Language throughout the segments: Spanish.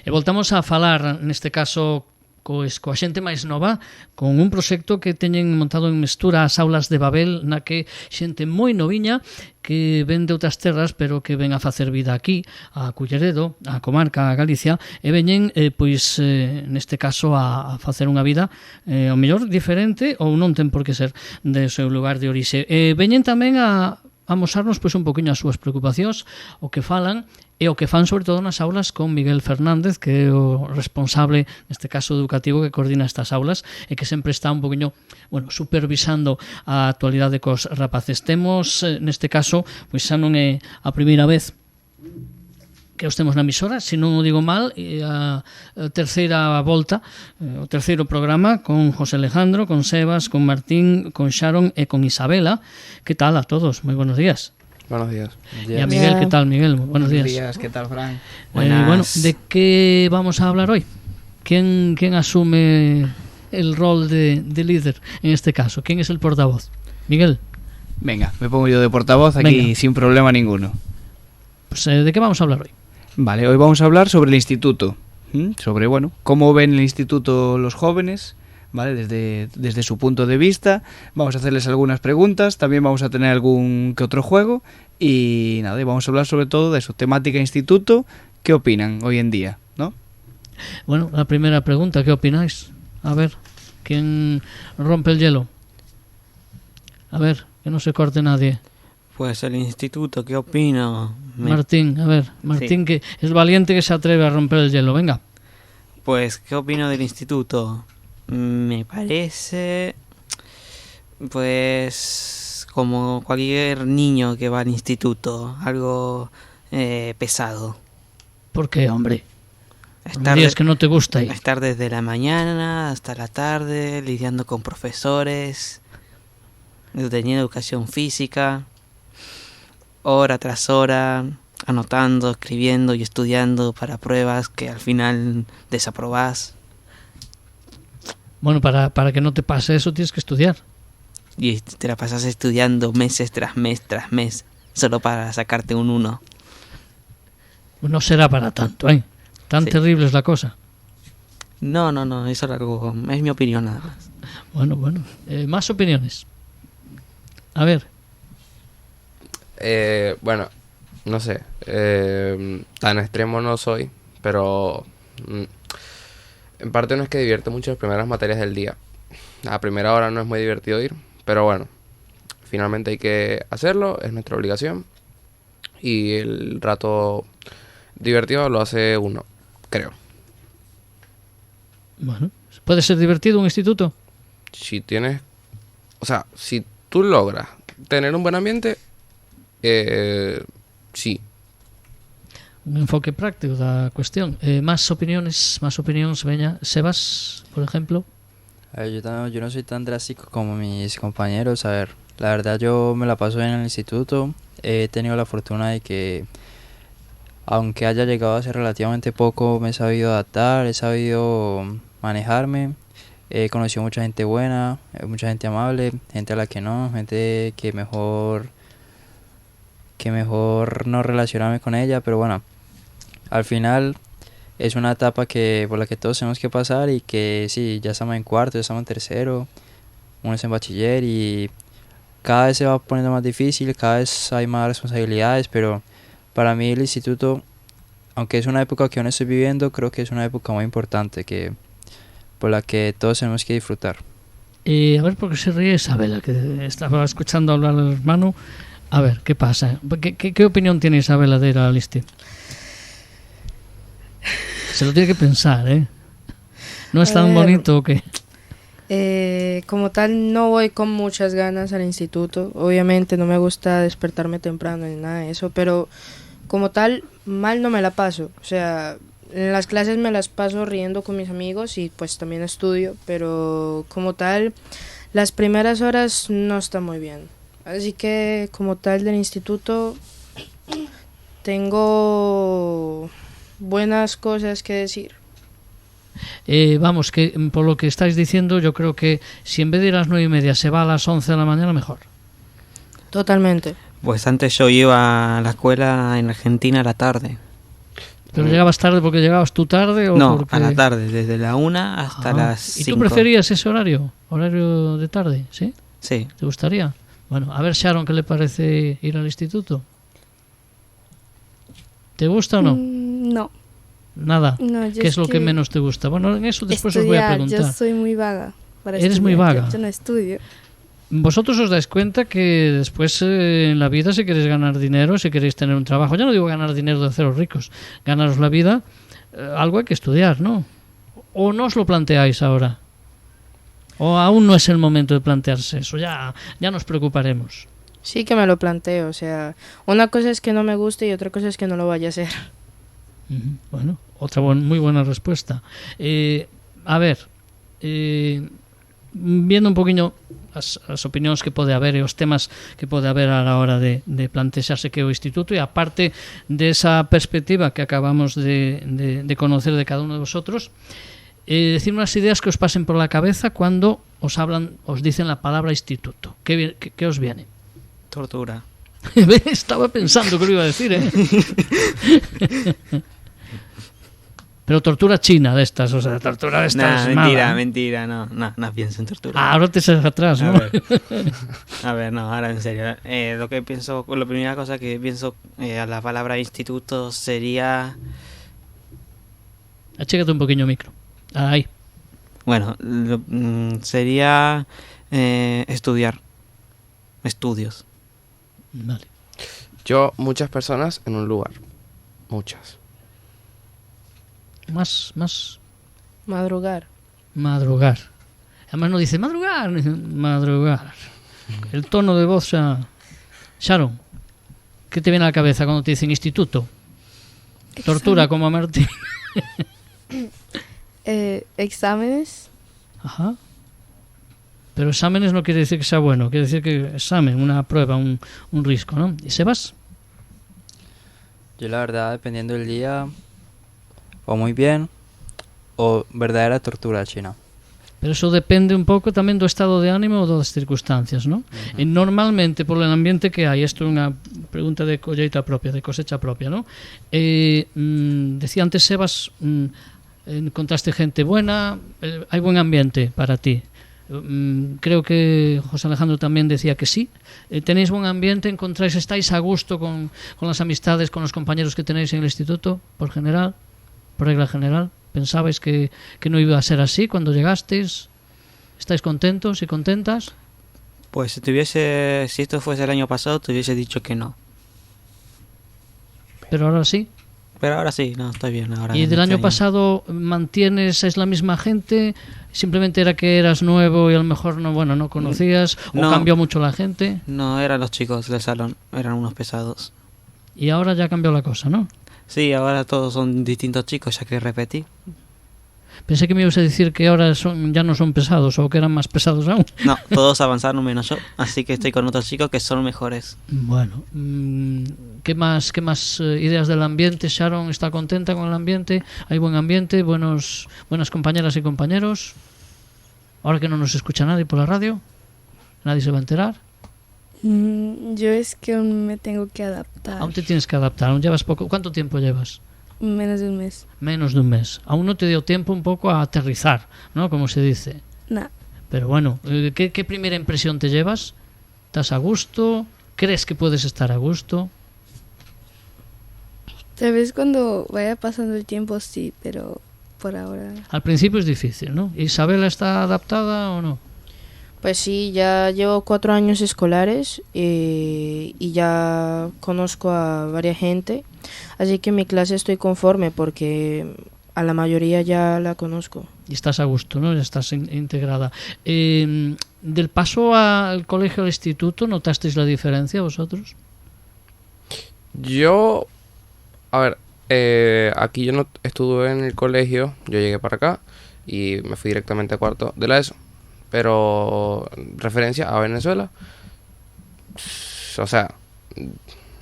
E voltamos a falar, neste caso, coa xente máis nova, con un proxecto que teñen montado en Mestura as aulas de Babel, na que xente moi noviña que ven de outras terras pero que ven a facer vida aquí, a Culleredo, a comarca, a Galicia, e veñen, neste caso, a facer unha vida ao mellor diferente ou non ten por que ser do seu lugar de orixe. Veñen tamén a mosarnos un poquinho as súas preocupacións, o que falan e o que fan sobre todo nas aulas con Miguel Fernández, que é o responsable, neste caso educativo, que coordina estas aulas e que sempre está un poquinho, supervisando a actualidade cos rapaces. Temos, neste caso, pois xa non é a primeira vez que os temos na emisora, se non o digo mal, a terceira volta, o terceiro programa con José Alejandro, con Sebas, con Martín, con Sharon e con Isabela. Que tal a todos? Moi buenos días. Buenos días. Y a Miguel, ¿qué tal, Miguel? Buenos días. ¿Qué tal, Fran? Bueno, ¿de qué vamos a hablar hoy? ¿Quién asume el rol de líder en este caso? ¿Quién es el portavoz? Miguel. Venga, me pongo yo de portavoz aquí. Venga. Sin problema ninguno. Pues, ¿de qué vamos a hablar hoy? Vale, hoy vamos a hablar sobre el instituto. Sobre, cómo ven el instituto los jóvenes, ¿vale? Desde su punto de vista. Vamos a hacerles algunas preguntas, también vamos a tener algún que otro juego y nada, y vamos a hablar sobre todo de su temática instituto. ¿Qué opinan hoy en día, no? Bueno, la primera pregunta, ¿qué opináis? A ver, ¿quién rompe el hielo? A ver, que no se corte nadie. Pues el instituto, ¿qué opina? Martín, a ver, Martín, sí. Que es valiente, que se atreve a romper el hielo, venga. Pues, ¿qué opino del instituto? Me parece, pues, como cualquier niño que va al instituto, algo pesado. ¿Por qué, hombre? Días que no te gusta ir. Estar desde la mañana hasta la tarde, lidiando con profesores, teniendo educación física, hora tras hora, anotando, escribiendo y estudiando para pruebas que al final desaprobás. Bueno, para que no te pase eso tienes que estudiar. Y te la pasas estudiando meses tras mes, solo para sacarte un 1. No será para tanto, ¿eh? Tan sí. Terrible es la cosa. No, eso es mi opinión nada más. Bueno, más opiniones. A ver. Bueno, no sé, tan extremo no soy, pero en parte no es que divierte mucho las primeras materias del día. A primera hora no es muy divertido ir, pero bueno, finalmente hay que hacerlo, es nuestra obligación y el rato divertido lo hace uno, creo. Bueno, ¿puede ser divertido un instituto? Si tú logras tener un buen ambiente, sí. Un enfoque práctico de la cuestión. Más opiniones, veña. Sebas, por ejemplo. Yo no soy tan drástico como mis compañeros. A ver, la verdad yo me la paso bien en el instituto. He tenido la fortuna de que, aunque haya llegado hace relativamente poco, me he sabido adaptar, he sabido manejarme. He conocido mucha gente buena, mucha gente amable, gente a la que no, gente que mejor no relacionarme con ella, pero bueno, al final es una etapa por la que todos tenemos que pasar y que sí, ya estamos en cuarto, ya estamos en tercero, uno es en bachiller y cada vez se va poniendo más difícil, cada vez hay más responsabilidades, pero para mí el instituto, aunque es una época que aún estoy viviendo, creo que es una época muy importante por la que todos tenemos que disfrutar. A ver, ¿por qué se ríe Isabela? Que estaba escuchando hablar al hermano. A ver, ¿qué pasa? ¿Qué opinión tiene Isabela de ir al ISTE? Se lo tiene que pensar, ¿eh? ¿No es tan bonito o qué? Como tal, no voy con muchas ganas al instituto. Obviamente no me gusta despertarme temprano ni nada de eso, pero como tal, mal no me la paso. O sea, en las clases me las paso riendo con mis amigos y pues también estudio, pero como tal, las primeras horas no está muy bien. Así que como tal del instituto tengo buenas cosas que decir. Vamos, que por lo que estáis diciendo, yo creo que si en vez de ir a las 9:30 se va a las 11 de la mañana, mejor. Totalmente. Pues antes yo iba a la escuela en Argentina a la tarde. ¿Pero llegabas tarde porque llegabas tú tarde o No, porque...? a la tarde, desde la 1 hasta Ajá. las ¿Y 5. tú preferías ese horario? ¿Horario de tarde? ¿Sí? Sí. ¿Te gustaría? Bueno, a ver, Sharon, ¿qué le parece ir al instituto? ¿Te gusta o no? No, Nada. no, yo ¿Qué es lo que que menos te gusta? Bueno, en eso después os voy a estudiar, preguntar. yo soy muy vaga para Eres muy estudiar, vaga. Yo no estudio. Vosotros os dais cuenta que después en la vida, si queréis ganar dinero, si queréis tener un trabajo, ya no digo ganar dinero de haceros ricos, ganaros la vida, algo hay que estudiar, ¿no? ¿O no os lo planteáis ahora? ¿O aún no es el momento de plantearse eso? Ya nos preocuparemos. Sí que me lo planteo, o sea, una cosa es que no me guste y otra cosa es que no lo vaya a hacer. Ujú. Bueno, otra muy buena respuesta. A ver, viendo un poquinho as opinións que pode haber e os temas que pode haber a la hora de plantexarse que é o instituto, e aparte desa perspectiva que acabamos de conocer de cada uno de vosotros, decir unas ideas que os pasen por la cabeza cuando os dicen la palabra instituto. ¿Qué os viene? Tortura. Estaba pensando que lo iba a decir, ¿eh? Pero tortura china de estas, o sea, tortura de estas. Nah, mala. mentira, no pienso en tortura. Ah, ahora te echas atrás, ¿no? A ver, no, ahora en serio. Lo que pienso, la primera cosa que pienso a la palabra instituto sería, Achégate un poquillo el micro. Ahí. bueno, sería estudiar, estudios. Vale. Yo, muchas personas en un lugar. Muchas. Más Madrugar. madrugar. Además no dice madrugar, dice madrugar. El tono de voz ya... Sharon, ¿qué te viene a la cabeza cuando te dicen instituto? Tortura como a Martín. Exámenes. Ajá. Pero exámenes no quiere decir que sea bueno, quiere decir que examen, una prueba, un risco, ¿no? ¿Y Sebas? Yo la verdad, dependiendo del día, o muy bien, o verdadera tortura china. Pero eso depende un pouco tamén do estado de ánimo ou das circunstancias, ¿no? E normalmente, por el ambiente que hai, isto é unha pregunta de colleita propia, de cosecha propia, ¿no? Decía antes Sebas, encontraste gente buena, hai buen ambiente para ti. Creo que José Alejandro tamén decía que sí. ¿Tenéis buen ambiente? ¿Encontráis, estáis a gusto con las amistades, con los compañeros que tenéis en el instituto, por general, por regla general? ¿Pensabais que no iba a ser así cuando llegasteis? ¿Estáis contentos y contentas? Pues si esto fuese el año pasado, te hubiese dicho que no. Pero ahora sí. Pero ahora sí, no, estoy bien. Ahora ¿Y del este año pasado mantienes, es la misma gente? ¿Simplemente era que eras nuevo y a lo mejor no conocías? ¿O No. cambió mucho la gente? No, eran los chicos del salón, eran unos pesados. Y ahora ya cambió la cosa, ¿no? Sí, ahora todos son distintos chicos, ya que repetí. Pensé que me ibas a decir que ahora ya no son pesados o que eran más pesados aún. No, todos avanzaron menos yo, así que estoy con otros chicos que son mejores. Bueno, ¿qué más ideas del ambiente? Sharon está contenta con el ambiente, hay buen ambiente, buenas compañeras y compañeros. Ahora que no nos escucha nadie por la radio, nadie se va a enterar. Yo es que aún me tengo que adaptar. Aún te tienes que adaptar, aún llevas poco. ¿Cuánto tiempo llevas? Menos de un mes. Menos de un mes. Aún no te dio tiempo un poco a aterrizar, ¿no? Como se dice. Nah. Pero bueno, ¿qué primera impresión te llevas? ¿Estás a gusto? ¿Crees que puedes estar a gusto? Tal vez cuando vaya pasando el tiempo sí, pero por ahora... Al principio es difícil, ¿no? ¿Isabela está adaptada o no? Pues sí, ya llevo 4 años escolares y ya conozco a varias gente, así que en mi clase estoy conforme porque a la mayoría ya la conozco. Y estás a gusto, ¿no? Ya estás integrada. ¿Del paso al colegio al instituto notasteis la diferencia vosotros? Yo, a ver, aquí yo no estuve en el colegio, yo llegué para acá y me fui directamente a cuarto de la ESO. Pero referencia a Venezuela, o sea,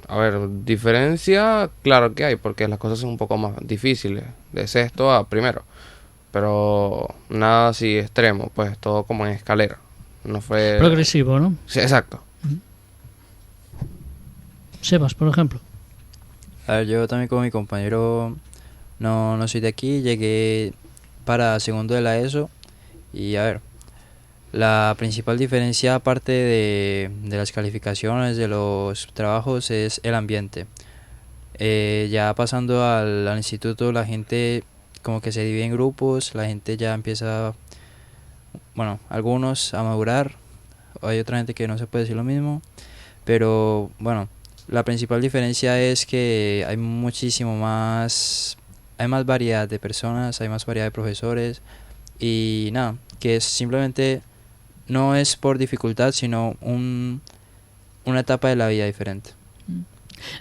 a ver, diferencia, claro que hay, porque las cosas son un poco más difíciles, de sexto a primero, pero nada así extremo, pues todo como en escalera, no fue... Progresivo, ¿no? Sí, exacto. Sebas, por ejemplo. A ver, yo también con mi compañero no soy de aquí, llegué para segundo de la ESO y a ver, la principal diferencia aparte de las calificaciones, de los trabajos, es el ambiente. Ya pasando al instituto, la gente como que se divide en grupos, la gente ya empieza, bueno, algunos a madurar, hay otra gente que no se puede decir lo mismo, pero bueno, la principal diferencia es que hay muchísimo más, hay más variedad de personas, hay más variedad de profesores y nada, que es simplemente, no es por dificultad, sino una etapa de la vida diferente.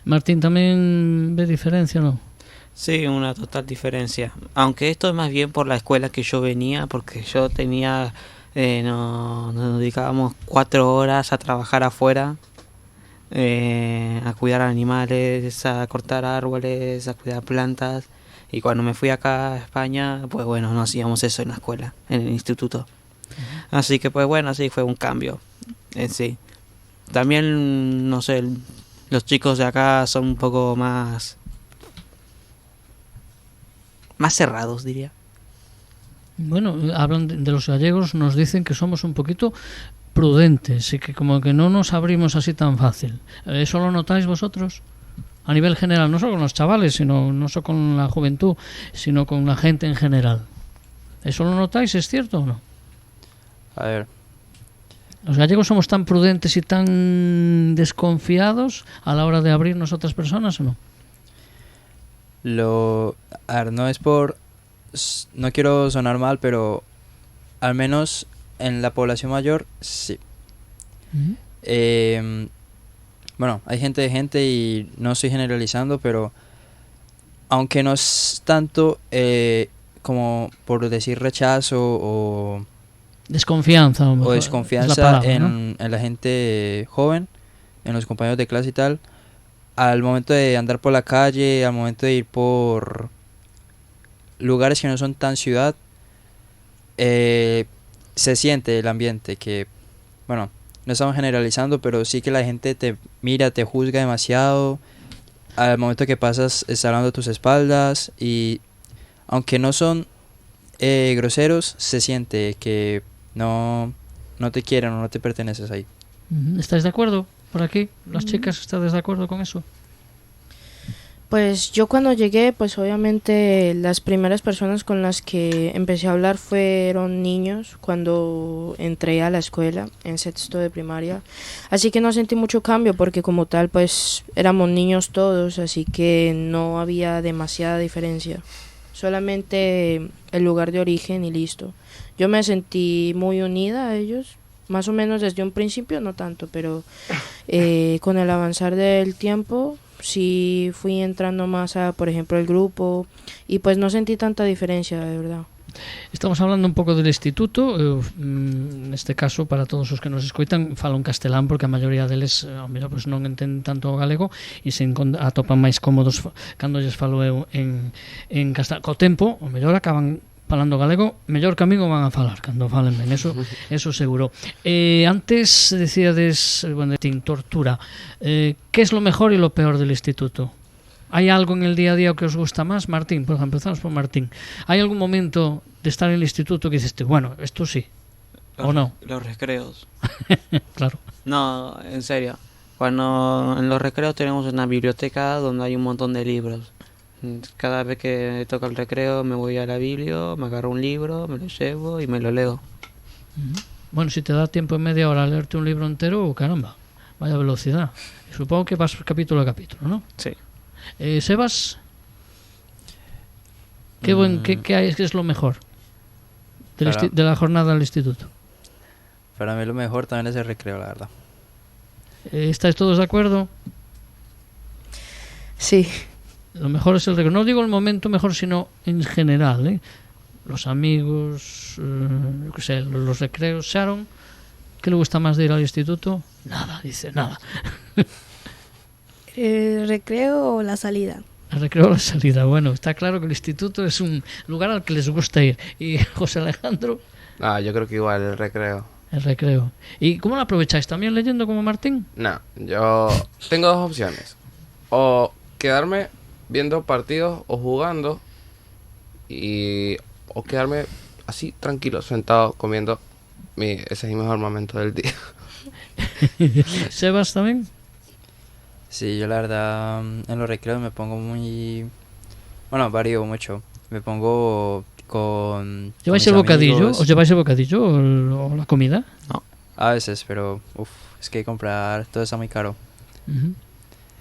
Martín, ¿también ve diferencia o no? Sí, una total diferencia. Aunque esto es más bien por la escuela que yo venía, porque yo tenía, nos dedicábamos 4 horas a trabajar afuera, a cuidar animales, a cortar árboles, a cuidar plantas. Y cuando me fui acá a España, pues bueno, no hacíamos eso en la escuela, en el instituto. Así que pues bueno, sí, fue un cambio en sí. También, no sé, los chicos de acá son un poco más cerrados, diría. Bueno, hablan de los gallegos, nos dicen que somos un poquito prudentes y que como que no nos abrimos así tan fácil. ¿Eso lo notáis vosotros? A nivel general, no solo con los chavales, sino no solo con la juventud, sino con la gente en general. ¿Eso lo notáis? ¿Es cierto o no? A ver, ¿Los gallegos somos tan prudentes y tan desconfiados a la hora de abrirnos a otras personas o no? a ver, no es por, no quiero sonar mal, pero al menos en la población mayor, sí. Bueno, hay gente y no estoy generalizando, pero aunque no es tanto como por decir rechazo o Desconfianza. A lo mejor, desconfianza es la palabra, en la gente joven, en los compañeros de clase y tal, al momento de andar por la calle, al momento de ir por lugares que no son tan ciudad, se siente el ambiente que, bueno, no estamos generalizando, pero sí que la gente te mira, te juzga demasiado, al momento que pasas está hablando a tus espaldas y aunque no son groseros, se siente que no te quieren o no te perteneces ahí. ¿Estáis de acuerdo por aquí? ¿Las chicas estáis de acuerdo con eso? Pues yo cuando llegué, pues obviamente las primeras personas con las que empecé a hablar fueron niños cuando entré a la escuela en sexto de primaria. Así que no sentí mucho cambio porque como tal pues éramos niños todos, así que no había demasiada diferencia. Solamente el lugar de origen y listo. Yo me sentí muy unida a ellos, más o menos desde un principio, no tanto, pero con el avanzar del tiempo sí fui entrando más a, por ejemplo, el grupo y pues no sentí tanta diferencia, de verdad. Estamos hablando un pouco del instituto, neste caso para todos os que nos escoitan falo en castelán porque a maioría deles pues non entenden tanto o galego e se atopan máis cómodos cando lles falo eu en castelán. Co tempo, o mellor acaban falando galego, mellor que a mí o van a falar cando falen ben, eso seguro. Antes decíades, bueno, de tortura, ¿qué es lo mejor y lo peor del instituto? ¿Hay algo en el día a día que os gusta más? Martín, por ejemplo, empezamos por Martín. ¿Hay algún momento de estar en el instituto que dices, bueno, esto sí, o no? Los recreos. Claro. No, en serio. Cuando en los recreos tenemos una biblioteca donde hay un montón de libros. Cada vez que toca el recreo me voy a la biblio, me agarro un libro, me lo llevo y me lo leo. Bueno, si te da tiempo en media hora a leerte un libro entero, caramba, vaya velocidad. Supongo que vas capítulo a capítulo, ¿no? Sí. Sebas, ¿qué es lo mejor de la jornada del instituto? Para mí lo mejor también es el recreo, la verdad. ¿Estáis todos de acuerdo? Sí. Lo mejor es el recreo. No digo el momento mejor, sino en general, ¿eh? Los amigos, yo qué sé, los recreos. Sharon, ¿qué le gusta más de ir al instituto? Nada, dice, nada. ¿El recreo o la salida? El recreo o la salida. Bueno, está claro que el instituto es un lugar al que les gusta ir. ¿Y José Alejandro? Yo creo que igual el recreo. El recreo. ¿Y cómo lo aprovecháis? ¿También leyendo como Martín? No, yo tengo dos opciones. O quedarme viendo partidos o jugando, y o quedarme así tranquilo, sentado, comiendo. Ese es mi mejor momento del día. ¿Sebas también? Sí, yo la verdad en los recreos me pongo muy... Bueno, varío mucho. Me pongo con ¿Lleváis mis el bocadillo? amigos. ¿Os lleváis el bocadillo o la comida? A veces, pero es que comprar todo está muy caro. Ujú.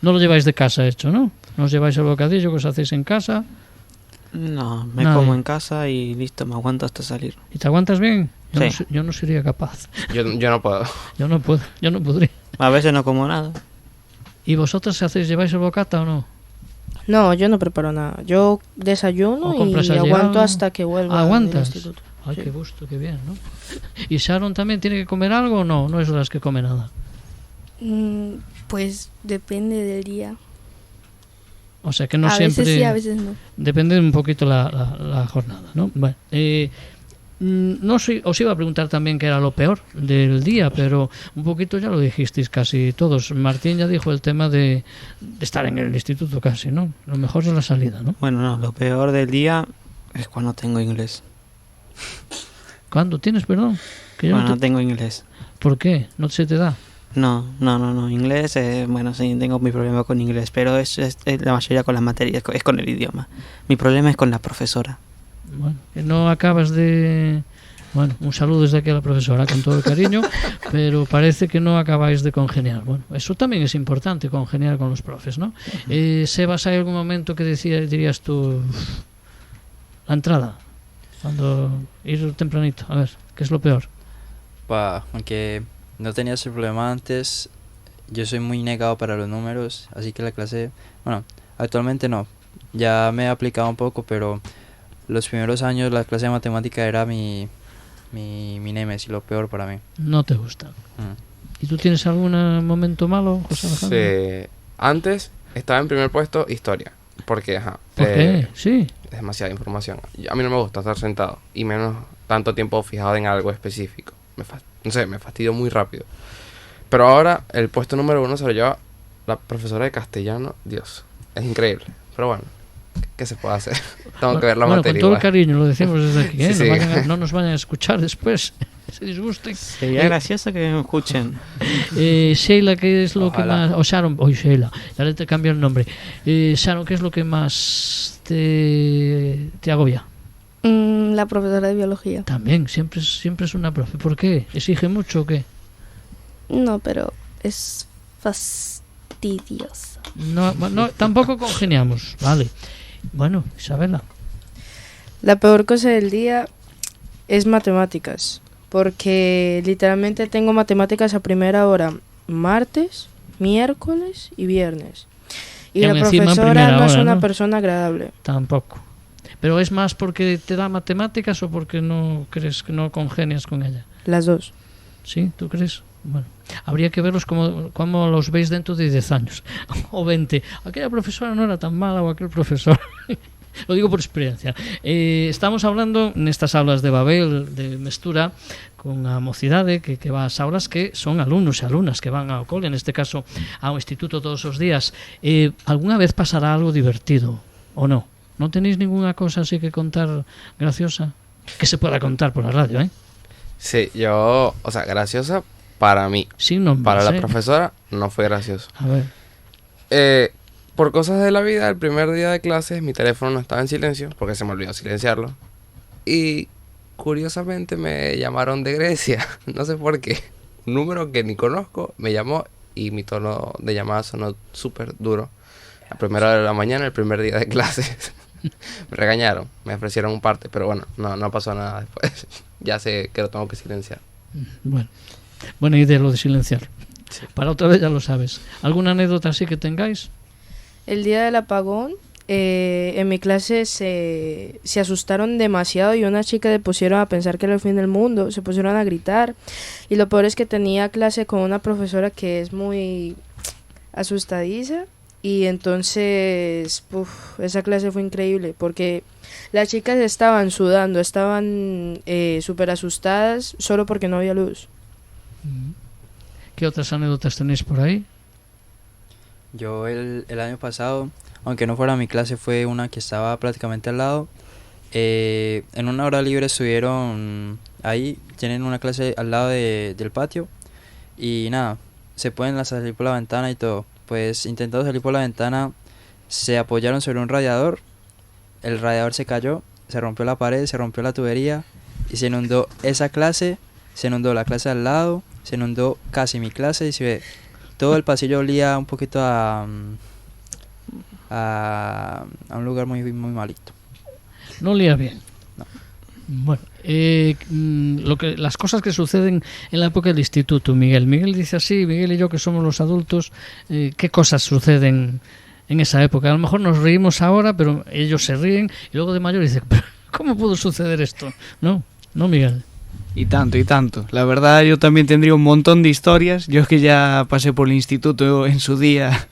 No lo lleváis de casa hecho, ¿no? No os lleváis el bocadillo que os hacéis en casa No, me Nada. como en casa y listo, me aguanto hasta salir. y te aguantas bien. Yo, Sí. no, yo no sería capaz. Yo no puedo. Yo no puedo, yo no podría. A veces no como nada. ¿Y vosotras lleváis el bocata o no? No, yo no preparo nada. Yo desayuno ¿O compras y allá? aguanto hasta que vuelva del ¿Aguantas? instituto. Ay, Sí. qué gusto, qué bien, ¿no? ¿Y Sharon también tiene que comer algo o no? No es de las que come nada. Pues depende del día. O sea que no a siempre... veces sí, a veces no. Depende un poquito la jornada, ¿no? Bueno, no sé, os iba a preguntar también qué era lo peor del día, pero un poquito ya lo dijisteis casi todos. Martín ya dijo el tema de estar en el instituto casi, ¿no? Lo mejor es la salida, ¿no? Bueno, no, lo peor del día es cuando tengo inglés. ¿Cuándo tienes, perdón? Que yo Cuando no no tengo inglés. ¿Por qué? ¿No se te da? No. Inglés, bueno, sí, tengo mi problema con inglés, pero es la mayoría con las materias, es con el idioma. Mi problema es con la profesora. Bueno, que no acabas de... Bueno, un saludo desde aquí a la profesora con todo el cariño, pero parece que no acabáis de congeniar. Bueno, eso también es importante, congeniar con los profes, ¿no? Sebas, ¿hay algún momento que dirías tú la entrada? Cuando ir tempranito, a ver, ¿qué es lo peor? Aunque no tenía ese problema antes, yo soy muy negado para los números, así que la clase, bueno, actualmente no, ya me he aplicado un poco, pero los primeros años la clase de matemática era mi némesis, lo peor para mí. No te gusta. ¿Y tú tienes algún momento malo, José Alejandro? Sí. Antes estaba en primer puesto historia. Porque, ¿Por qué? Sí. es demasiada información. A mí no me gusta estar sentado. Y menos tanto tiempo fijado en algo específico. No sé, me fastidio muy rápido. Pero ahora el puesto número 1 se lo lleva la profesora de castellano. Dios, es increíble. Pero bueno, ¿qué se puede hacer? Tengo que ver la Bueno, materia con todo el igual. cariño lo decimos desde aquí, ¿eh? Sí, sí. No nos vayan a escuchar después, se disgusten. Sería gracioso que me escuchen. Sheila, ¿qué es lo Ojalá. que más... O Sharon, Sheila, ya te cambio el nombre. Sharon, ¿qué es lo que más te agobia? La profesora de biología. También, siempre es una profe. ¿Por qué? ¿Exige mucho o qué? No, pero es fastidiosa. No, tampoco congeniamos, vale. Bueno, Isabela. La peor cosa del día es matemáticas, porque literalmente tengo matemáticas a primera hora martes, miércoles y viernes. Y Y la aún encima en profesora primera no es hora, una ¿no? persona agradable. Tampoco. Pero es más porque te da matemáticas o porque no crees que no congenias con ella. Las dos. ¿Sí? ¿Tú crees? Bueno, habría que verlos como los veis dentro de 10 años o 20. Aquella profesora no era tan mala o aquel profesor. Lo digo por experiencia. Estamos hablando nestas aulas de Babel, de Mestura, con a mocidade que va ás aulas que son alumnos e alumnas que van ao cole, neste caso ao instituto todos os días. Alguna vez pasará algo divertido ou non? ¿No tenéis ninguna cosa así que contar graciosa? Que se pueda contar por la radio, ¿eh? Sí, o sea, graciosa para mí. Sin nombres, Para la ¿eh? profesora no fue gracioso. A ver. Por cosas de la vida, el primer día de clases mi teléfono no estaba en silencio porque se me olvidó silenciarlo. Y curiosamente me llamaron de Grecia, no sé por qué. Un número que ni conozco me llamó y mi tono de llamada sonó súper duro. A primera hora de la mañana, el primer día de clases. Me regañaron, me ofrecieron un parte, pero bueno, no pasó nada después. Ya sé que lo tengo que silenciar. Bueno, buena idea lo de silenciar. Para otra vez ya lo sabes. ¿Alguna anécdota así que tengáis? El día del apagón, en mi clase se asustaron demasiado y una chica le pusieron a pensar que era el fin del mundo, se pusieron a gritar. Y lo peor es que tenía clase con una profesora que es muy asustadiza. Y entonces, esa clase fue increíble porque las chicas estaban sudando, estaban súper asustadas solo porque no había luz. ¿Qué otras anécdotas tenéis por ahí? Yo el año pasado, aunque no fuera mi clase, fue una que estaba prácticamente al lado En una hora libre estuvieron ahí, tienen una clase al lado del patio y nada, se pueden salir por la ventana y todo. Pues intentando salir por la ventana, se apoyaron sobre un radiador, el radiador se cayó, se rompió la pared, se rompió la tubería y se inundó esa clase, se inundó la clase al lado, se inundó casi mi clase y se ve, todo el pasillo olía un poquito a un lugar muy, muy malito. No olía bien. No. Bueno, las cosas que suceden en la época del instituto, Miguel. Miguel dice así, Miguel y yo que somos los adultos, ¿qué cosas suceden en esa época? A lo mejor nos reímos ahora, pero ellos se ríen y luego de mayor dicen, ¿cómo pudo suceder esto? No, Miguel. Y tanto. La verdad, yo también tendría un montón de historias. Yo es que ya pasé por el instituto en su día.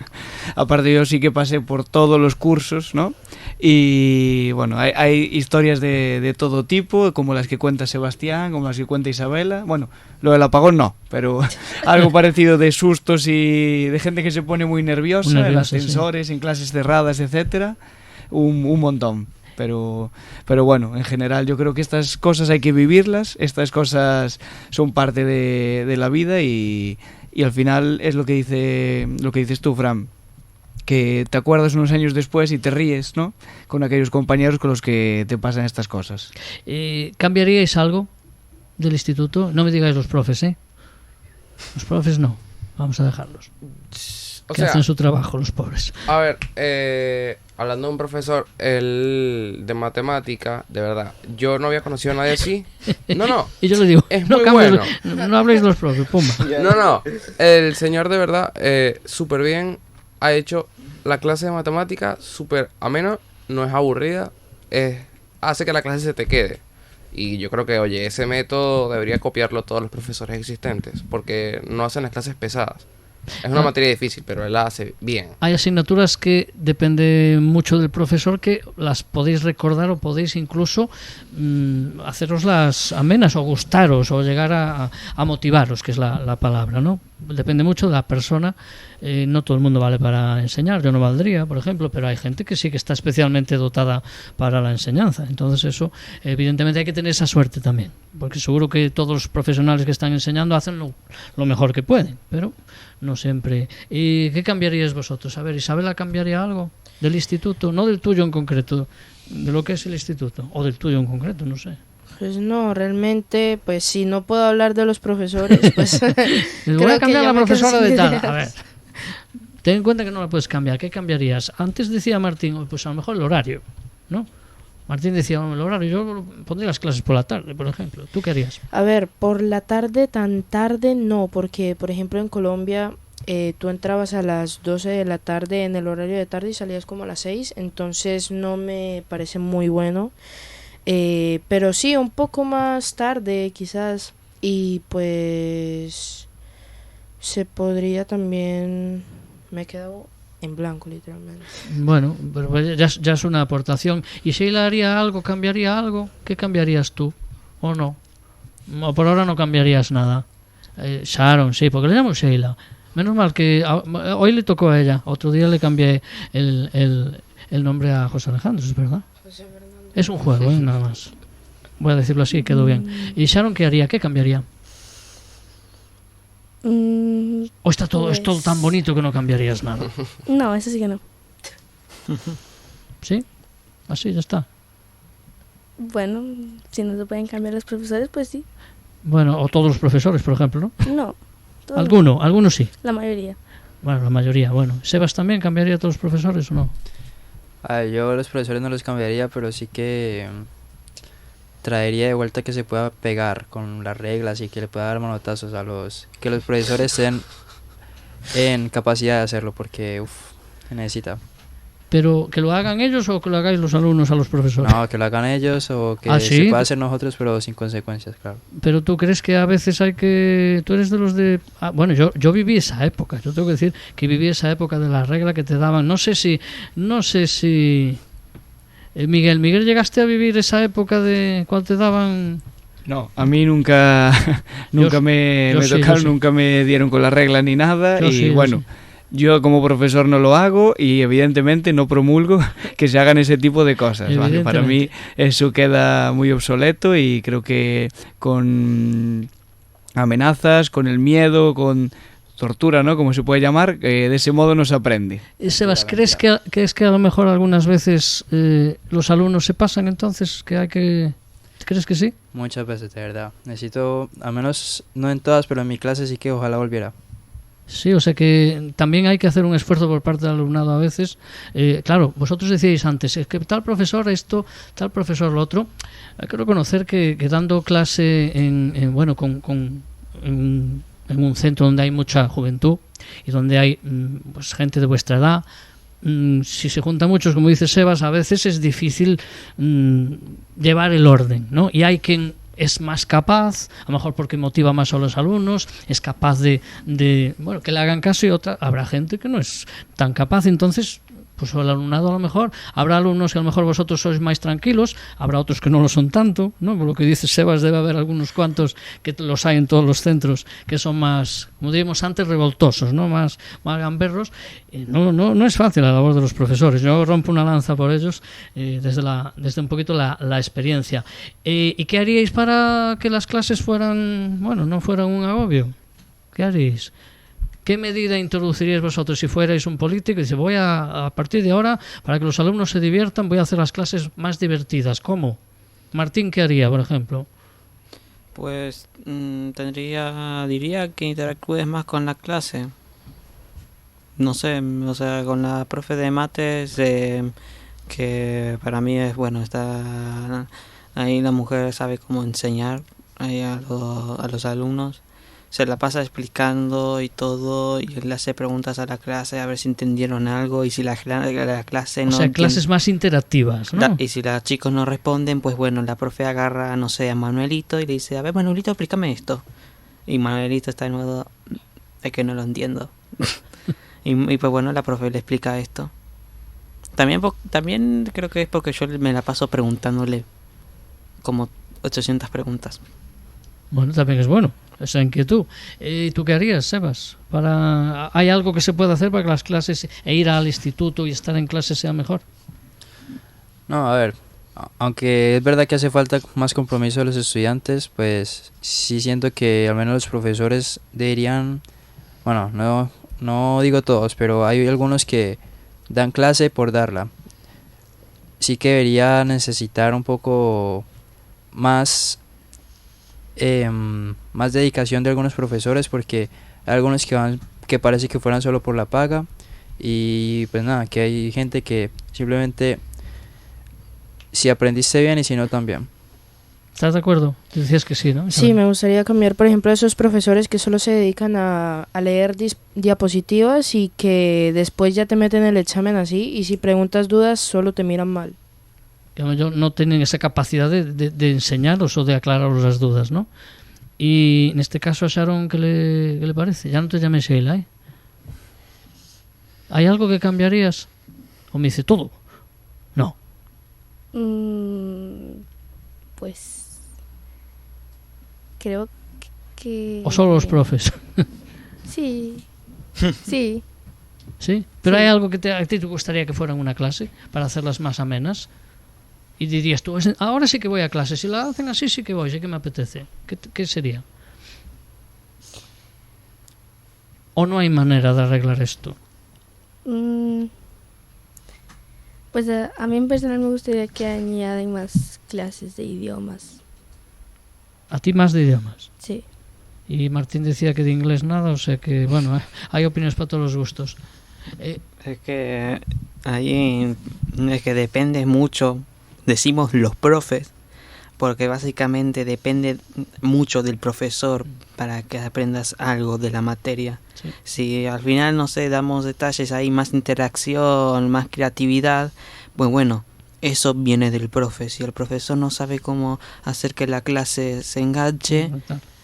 Aparte, yo sí que pasé por todos los cursos, ¿no? Y bueno, hay historias de todo tipo, como las que cuenta Sebastián, como las que cuenta Isabela. Bueno, lo del apagón no, pero algo parecido de sustos y de gente que se pone muy nerviosa en ascensores, sí, en clases cerradas, etcétera. Un montón. Pero bueno, en general yo creo que estas cosas hay que vivirlas, estas cosas son parte de la vida y al final es lo que dices tú, Fran, que te acuerdas unos años después y te ríes, ¿no? Con aquellos compañeros con los que te pasan estas cosas. ¿Cambiaríais algo del instituto? No me digáis los profes, ¿eh? Los profes no, vamos a dejarlos. Que hacen su trabajo, los pobres. A ver, hablando de un profesor, el de matemática, de verdad, yo no había conocido a nadie así. No. Y yo le digo, es muy bueno. No habléis de los profes, pumba. No. El señor de verdad, súper bien, ha hecho la clase de matemática súper amena, no es aburrida, hace que la clase se te quede. Y yo creo que, oye, ese método debería copiarlo todos los profesores existentes, porque no hacen las clases pesadas. Es una materia difícil, pero él la hace bien. Hay asignaturas que depende mucho del profesor, que las podéis recordar o podéis incluso haceroslas amenas o gustaros o llegar a motivaros, que es la palabra, ¿no? Depende mucho de la persona. No todo el mundo vale para enseñar, yo no valdría, por ejemplo, pero hay gente que sí que está especialmente dotada para la enseñanza. Entonces eso, evidentemente hay que tener esa suerte también, porque seguro que todos los profesionales que están enseñando hacen lo mejor que pueden, pero no siempre. ¿Y qué cambiaríais vosotros? A ver, Isabela, ¿cambiaría algo del instituto? No del tuyo en concreto, de lo que es el instituto, o del tuyo en concreto, no sé. Pues no, realmente, pues si no puedo hablar de los profesores, pues les voy a cambiar a la profesora de tal. A ver, ten en cuenta que no la puedes cambiar. ¿Qué cambiarías? Antes decía Martín, pues a lo mejor el horario, ¿no? Martín decía, el horario, yo pondría las clases por la tarde, por ejemplo. ¿Tú qué harías? A ver, por la tarde, tan tarde no, porque por ejemplo en Colombia tú entrabas a las 12 de la tarde en el horario de tarde y salías como a las 6, entonces no me parece muy bueno. Pero sí, un poco más tarde quizás, y pues se podría también... Me he quedado en blanco literalmente. Bueno, pero ya es una aportación. ¿Y Sheila haría algo, cambiaría algo? ¿Qué cambiarías tú? ¿O no? O por ahora no cambiarías nada. Sharon, sí, porque le llamo Sheila. Menos mal que hoy le tocó a ella, otro día le cambié el nombre a José Alejandro, es verdad. Es un juego, nada más. Voy a decirlo así, quedó bien. ¿Y Sharon qué haría? ¿Qué cambiaría? ¿O está todo, es todo tan bonito que no cambiarías nada? No, eso sí que no. ¿Sí? Así, ya está. Bueno, si no se pueden cambiar los profesores, pues sí. Bueno, o todos los profesores, por ejemplo, ¿no? No. Algunos sí. La mayoría. Bueno, la mayoría, bueno. ¿Sebas también cambiaría a todos los profesores o no? Yo a los profesores no los cambiaría, pero sí que traería de vuelta que se pueda pegar con las reglas y que le pueda dar manotazos que los profesores estén en capacidad de hacerlo, porque se necesita. ¿Pero que lo hagan ellos o que lo hagáis los alumnos a los profesores? No, que lo hagan ellos o que ¿Sí? se pueda hacer nosotros, pero sin consecuencias, claro. Pero tú crees que a veces hay que... Tú eres de los de... bueno, yo viví esa época. Yo tengo que decir que viví esa época de la regla que te daban. No sé si... Miguel, ¿llegaste a vivir esa época de cuando te daban...? No, a mí nunca me tocaron, nunca me dieron con la regla ni nada. Yo y sí, bueno, Yo como profesor no lo hago y evidentemente no promulgo que se hagan ese tipo de cosas, ¿vale? Para mí eso queda muy obsoleto y creo que con amenazas, con el miedo, con tortura, ¿no? Como se puede llamar, de ese modo no se aprende. Sebas, ¿crees que a lo mejor algunas veces los alumnos se pasan entonces? ¿Crees que sí? Muchas veces, de verdad. Necesito, al menos no en todas, pero en mi clase sí que ojalá volviera. Sí, o sea que también hay que hacer un esfuerzo por parte del alumnado a veces. Claro, vosotros decíais antes, es que tal profesor esto, tal profesor lo otro. Hay que reconocer que dando clase en un centro donde hay mucha juventud y donde hay pues, gente de vuestra edad, si se juntan muchos, como dice Sebas, a veces es difícil llevar el orden, ¿no? Y hay quien es más capaz, a lo mejor porque motiva más a los alumnos, es capaz de bueno, que le hagan caso, y habrá gente que no es tan capaz. Entonces, pues el alumnado a lo mejor, habrá alumnos que a lo mejor vosotros sois más tranquilos, habrá otros que no lo son tanto, ¿no? Por lo que dice Sebas, debe haber algunos cuantos, que los hay en todos los centros, que son más, como diríamos antes, revoltosos, ¿no? Más gamberros. No es fácil la labor de los profesores. Yo rompo una lanza por ellos desde un poquito la experiencia. ¿Y qué haríais para que las clases fueran, bueno, no fueran un agobio? ¿Qué haríais? ¿Qué medida introduciríais vosotros si fuerais un político y dice, voy a partir de ahora, para que los alumnos se diviertan, voy a hacer las clases más divertidas? ¿Cómo? Martín, ¿qué haría, por ejemplo? Pues diría que interactúes más con la clase. No sé, o sea, con la profe de mates, que para mí es, bueno, está ahí la mujer sabe cómo enseñar ahí a los alumnos. Se la pasa explicando y todo, y le hace preguntas a la clase a ver si entendieron algo, y si la clase no... O sea, clases más interactivas, ¿no? Y si los chicos no responden, pues bueno, la profe agarra, no sé, a Manuelito y le dice, a ver, Manuelito, explícame esto. Y Manuelito está de nuevo, es que no lo entiendo. y pues bueno, la profe le explica esto. También creo que es porque yo me la paso preguntándole como 800 preguntas. Bueno, también es bueno esa inquietud. ¿Y tú qué harías, Sebas? ¿Hay algo que se puede hacer para que las clases ir al instituto y estar en clase sea mejor? No, a ver, aunque es verdad que hace falta más compromiso de los estudiantes, pues sí siento que al menos los profesores deberían, bueno, no digo todos, pero hay algunos que dan clase por darla. Sí que debería necesitar un poco más dedicación de algunos profesores, porque hay algunos que parece que fueran solo por la paga, y pues nada, que hay gente que simplemente si aprendiste bien y si no también. ¿Estás de acuerdo? Te decías que sí, ¿no? Sí, me gustaría cambiar, por ejemplo, a esos profesores que solo se dedican a leer diapositivas y que después ya te meten el examen así, y si preguntas dudas solo te miran mal. No tienen esa capacidad de enseñaros o de aclararos las dudas, ¿no? Y en este caso a Sharon, ¿qué le parece? Ya no te llames Sheila, ¿eh? ¿Hay algo que cambiarías? ¿O me dice todo? No. Pues creo que... ¿O solo los profes? Sí, sí. ¿Sí? ¿Pero Sí. hay algo que a ti te gustaría que fuera en una clase para hacerlas más amenas? Y dirías tú, ahora sí que voy a clase, si la hacen así sí que voy, sí que me apetece. ¿Qué sería? ¿O no hay manera de arreglar esto? Pues a mí en personal me gustaría que añaden más clases de idiomas. ¿A ti más de idiomas? Sí. Y Martín decía que de inglés nada, o sea que, bueno, hay opiniones para todos los gustos. Es que ahí es que depende mucho, decimos los profes, porque básicamente depende mucho del profesor para que aprendas algo de la materia. Sí. Si al final, no sé, damos detalles, hay más interacción, más creatividad, pues bueno, eso viene del profe. Si el profesor no sabe cómo hacer que la clase se enganche,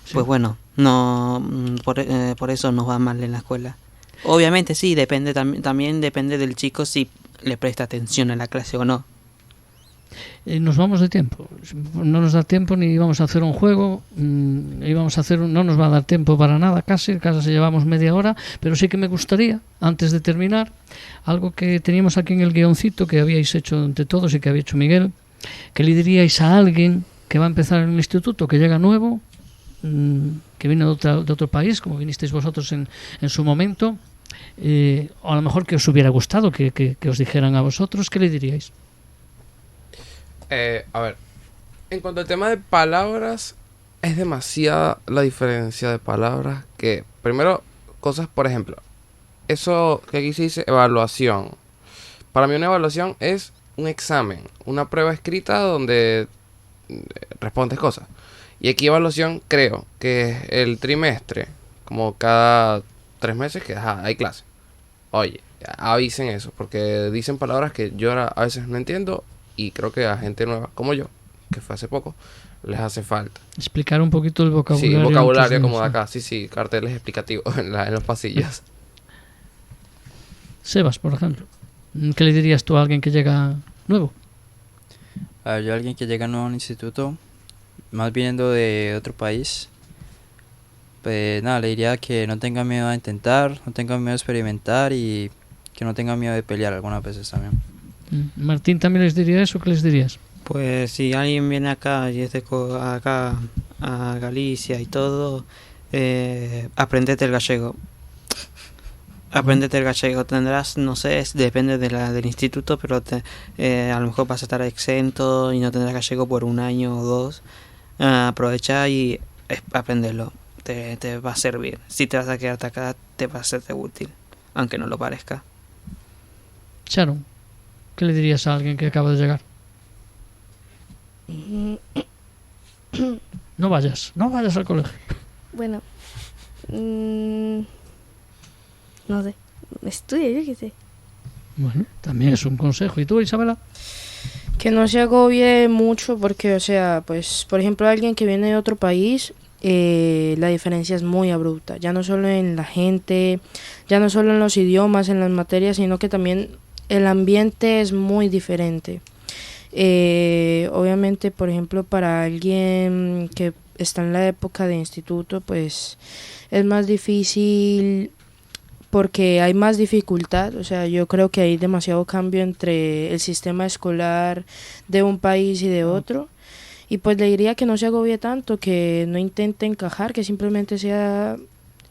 Sí. pues bueno, no por eso nos va mal en la escuela. Obviamente sí, depende también depende del chico si le presta atención a la clase o no. nos vamos de tiempo. No nos da tiempo ni vamos a hacer un juego, no nos va a dar tiempo para nada, casi llevamos media hora, pero sí que me gustaría, antes de terminar, algo que teníamos aquí en el guioncito que habíais hecho entre todos y que había hecho Miguel, que le diríais a alguien que va a empezar en el instituto, que llega nuevo, que viene de otro país, como vinisteis vosotros en su momento, o a lo mejor que os hubiera gustado que os dijeran a vosotros, ¿qué le diríais? A ver, en cuanto al tema de palabras, es demasiada la diferencia de palabras que, primero, cosas, por ejemplo, eso que aquí se dice evaluación. Para mí una evaluación es un examen, una prueba escrita donde respondes cosas. Y aquí evaluación creo que es el trimestre, como cada 3 meses que hay clase. Oye, avisen eso, porque dicen palabras que yo a veces no entiendo. Y creo que a gente nueva como yo, que fue hace poco, les hace falta. Explicar un poquito el vocabulario. Sí, vocabulario como de acá. Sí, carteles explicativos en los pasillos. Sebas, por ejemplo, ¿qué le dirías tú a alguien que llega nuevo? A ver, yo a alguien que llega nuevo al instituto, más viniendo de otro país, pues nada, le diría que no tenga miedo a intentar, no tenga miedo a experimentar y que no tenga miedo de pelear algunas veces también. Martín, ¿también les diría eso? ¿Qué les dirías? Pues si alguien viene acá y es de acá a Galicia y todo, aprendete el gallego. Aprendete el gallego. Tendrás, no sé, depende del instituto, pero a lo mejor vas a estar exento y no tendrás gallego por 1 año o 2. Aprovecha y aprenderlo. Te va a servir. Si te vas a quedarte acá, te va a serte útil, aunque no lo parezca. Sharon, ¿qué le dirías a alguien que acaba de llegar? No vayas al colegio. Bueno, no sé, estudia, yo qué sé. Bueno, también es un consejo. ¿Y tú, Isabela? Que no se agobie mucho porque, o sea, pues, por ejemplo, alguien que viene de otro país, la diferencia es muy abrupta. Ya no solo en la gente, ya no solo en los idiomas, en las materias, sino que también el ambiente es muy diferente. Obviamente, por ejemplo, para alguien que está en la época de instituto, pues es más difícil porque hay más dificultad. O sea, yo creo que hay demasiado cambio entre el sistema escolar de un país y de otro. Y pues le diría que no se agobie tanto, que no intente encajar, que simplemente sea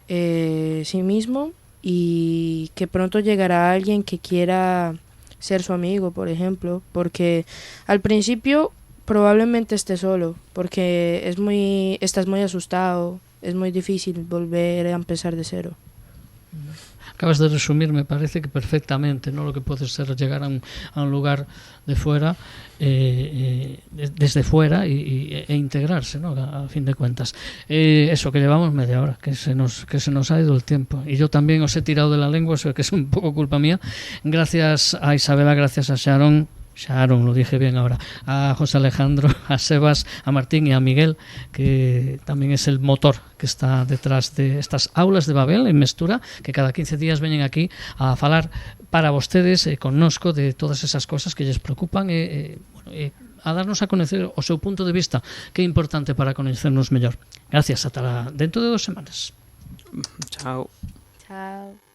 sí mismo, y que pronto llegará alguien que quiera ser su amigo, por ejemplo, porque al principio probablemente estés solo, porque estás muy asustado, es muy difícil volver a empezar de cero. Acabas de resumir, me parece que perfectamente, ¿no? Lo que puede ser llegar a un lugar de fuera, desde fuera e integrarse, ¿no? A fin de cuentas. Eso, que llevamos media hora, que se nos ha ido el tiempo. Y yo también os he tirado de la lengua, eso que es un poco culpa mía. Gracias a Isabela, gracias a Sharon, lo dije bien ahora, a José Alejandro, a Sebas, a Martín y a Miguel, que también es el motor que está detrás de estas aulas de Babel en Mestura, que cada 15 días veñen aquí a falar para vostedes, connosco de todas esas cosas que lles preocupan, a darnos a conocer o seu punto de vista, que é importante para conocernos mellor. Gracias, ata dentro de 2 semanas. Chao. Chao.